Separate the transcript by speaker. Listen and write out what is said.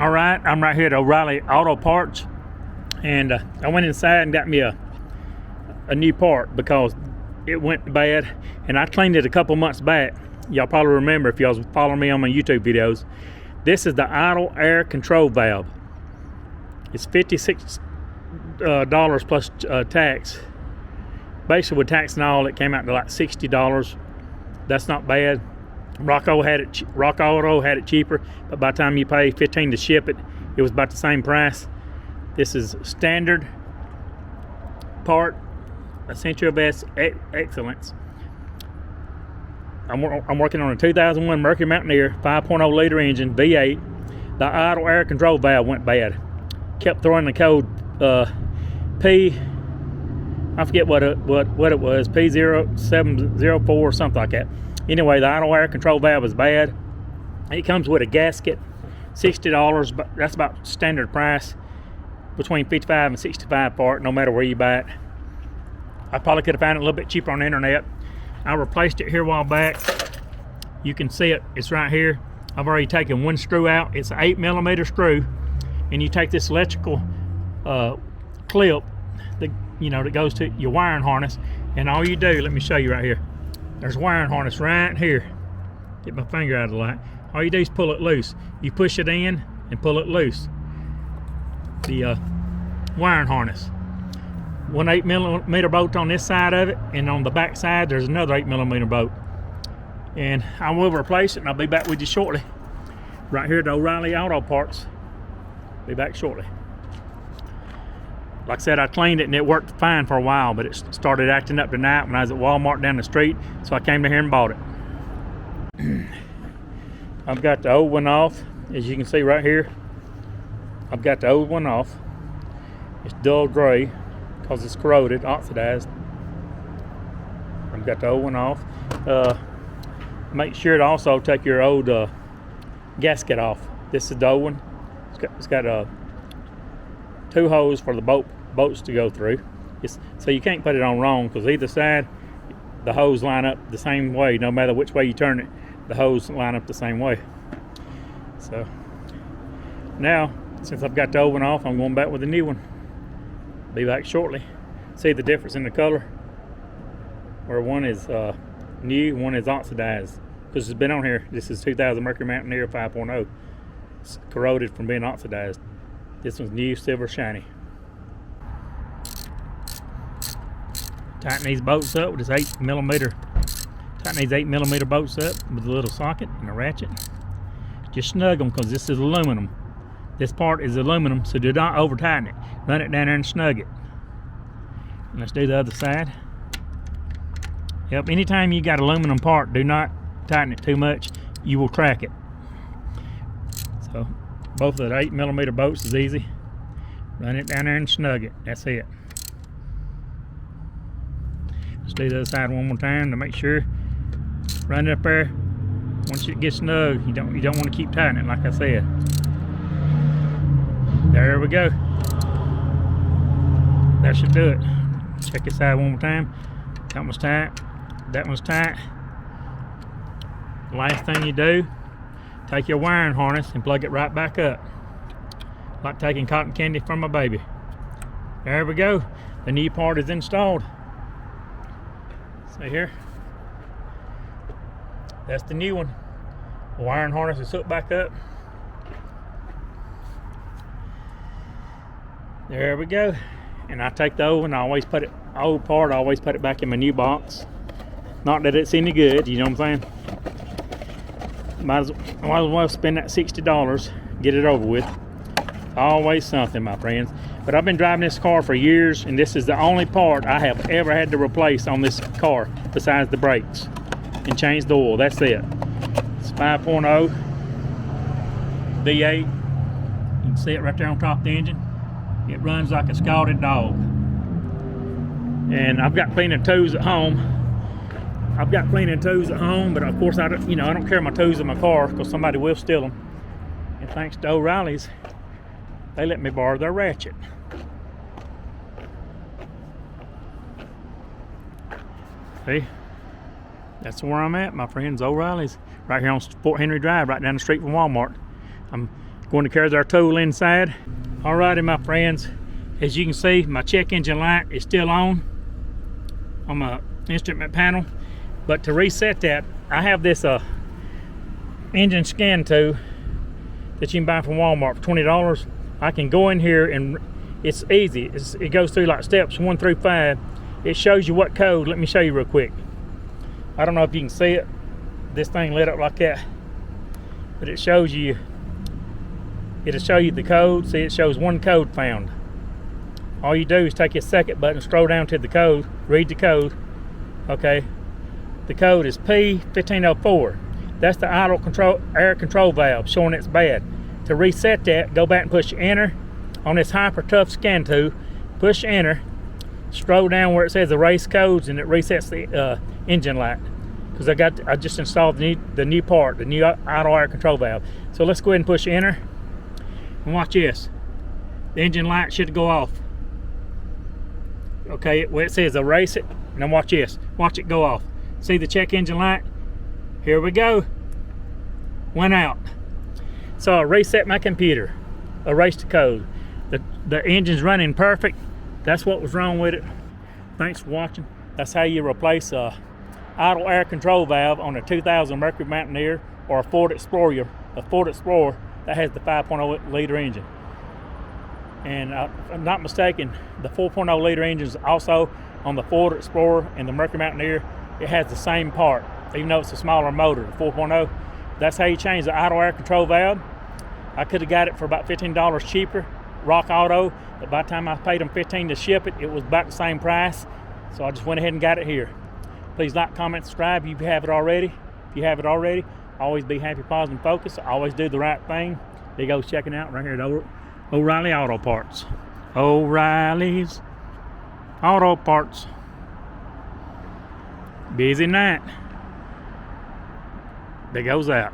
Speaker 1: All right, I'm right here at O'Reilly Auto Parts, and I went inside and got me a new part because it went bad, and I cleaned it a couple months back. Y'all probably remember if y'all was following me on my YouTube videos. This is the idle air control valve. It's $56 plus tax. Basically with tax and all, it came out to like $60. That's not bad. Rock Auto had it cheaper, but by the time you pay $15 to ship it, it was about the same price. This is standard part, essential best excellence. I'm working on a 2001 Mercury Mountaineer 5.0 liter engine V8. The idle air control valve went bad. Kept throwing the code P. I forget what it was, P0704 or something like that. Anyway, the idle air control valve is bad. It comes with a gasket, $60, but that's about standard price, between $55 and $65 for it, no matter where you buy it. I probably could have found it a little bit cheaper on the internet. I replaced it here a while back. You can see it, it's right here. I've already taken one screw out. It's an 8mm screw, and you take this electrical clip that goes to your wiring harness, and all you do, let me show you right here. There's a wiring harness right here. Get my finger out of the light. All you do is pull it loose. You push it in and pull it loose. The wiring harness. One 8mm bolt on this side of it, and on the back side there's another 8mm bolt. And I will replace it, and I'll be back with you shortly. Right here at O'Reilly Auto Parts. Be back shortly. Like I said, I cleaned it and it worked fine for a while, but it started acting up tonight when I was at Walmart down the street, so I came to here and bought it. I've got the old one off, as you can see right here. I've got the old one off. It's dull gray because it's corroded, oxidized. I've got the old one off. Make sure to also take your old gasket off. This is the old one. It's got two holes for the bolts to go through. So you can't put it on wrong, because either side the hose line up the same way. No matter which way you turn it, the hose line up the same way. So now, since I've got the old one off, I'm going back with the new one. Be back shortly. See the difference in the color, where one is new, one is oxidized, because it's been on here. This is 2000 Mercury Mountaineer 5.0. It's corroded from being oxidized. This one's new, silver, shiny. Tighten these bolts up with this 8mm. Tighten these 8mm bolts up with a little socket and a ratchet. Just snug them, because this is aluminum. This part is aluminum, so do not over tighten it. Run it down there and snug it. And let's do the other side. Yep, anytime you got aluminum part, do not tighten it too much. You will crack it. So both of the 8mm bolts is easy. Run it down there and snug it. That's it. Let's do the other side one more time to make sure. Run it up there. Once it gets snug, you don't want to keep tightening it, like I said. There we go. That should do it. Check this side one more time. That one's tight. That one's tight. Last thing you do, take your wiring harness and plug it right back up, like taking cotton candy from a baby. There we go. The new part is installed. See here? That's the new one. The wiring harness is hooked back up. There we go. And I take the old one, I always put it back in my new box. Not that it's any good, you know what I'm saying? Might as well spend that $60, get it over with. Always something, my friends. But I've been driving this car for years, and this is the only part I have ever had to replace on this car besides the brakes and change the oil. That's it. It's 5.0 V8. You can see it right there on top of the engine. It runs like a scalded dog. And I've got cleaning tools at home. But of course I don't carry my tools in my car, because somebody will steal them. And thanks to O'Reilly's, they let me borrow their ratchet. See, that's where I'm at, my friends. O'Reilly's right here on Fort Henry Drive, right down the street from Walmart. I'm Going to carry our tool inside. Alrighty, my friends, as you can see, my check engine light is still on my instrument panel. But to reset that, I have this engine scan tool that you can buy from Walmart for $20. I can go in here and it's easy. It goes through like steps 1 through 5. It shows you what code. Let me show you real quick. I don't know if you can see it. This thing lit up like that, but it shows you. It'll show you the code. See, it shows 1 code found. All you do is take your second button, scroll down to the code, read the code. Okay, the code is P1504. That's the idle air control valve showing it's bad. To reset that, go back and push enter on this hyper tough scan tool. Push enter, scroll down where it says erase codes, and it resets the engine light. Because I just installed the new part, the new idle air control valve. So let's go ahead and push enter. And watch this. The engine light should go off. Okay, where it says erase it. Now watch this. Watch it go off. See the check engine light? Here we go. Went out. So I reset my computer. Erase the code. The engine's running perfect. That's what was wrong with it. Thanks for watching. That's how you replace a idle air control valve on a 2000 Mercury Mountaineer or a Ford Explorer. A Ford Explorer that has the 5.0 liter engine. And if I'm not mistaken, the 4.0 liter engine is also on the Ford Explorer and the Mercury Mountaineer. It has the same part, even though it's a smaller motor, the 4.0. That's how you change the idle air control valve. I could have got it for about $15 cheaper, Rock Auto, but by the time I paid them $15 to ship it, it was about the same price. So I just went ahead and got it here. Please like, comment, subscribe if you have it already. If you have it already, always be happy, positive, and focused. Always do the right thing. There you go, checking out right here at O'Reilly Auto Parts. O'Reilly's Auto Parts. Busy night. There goes that.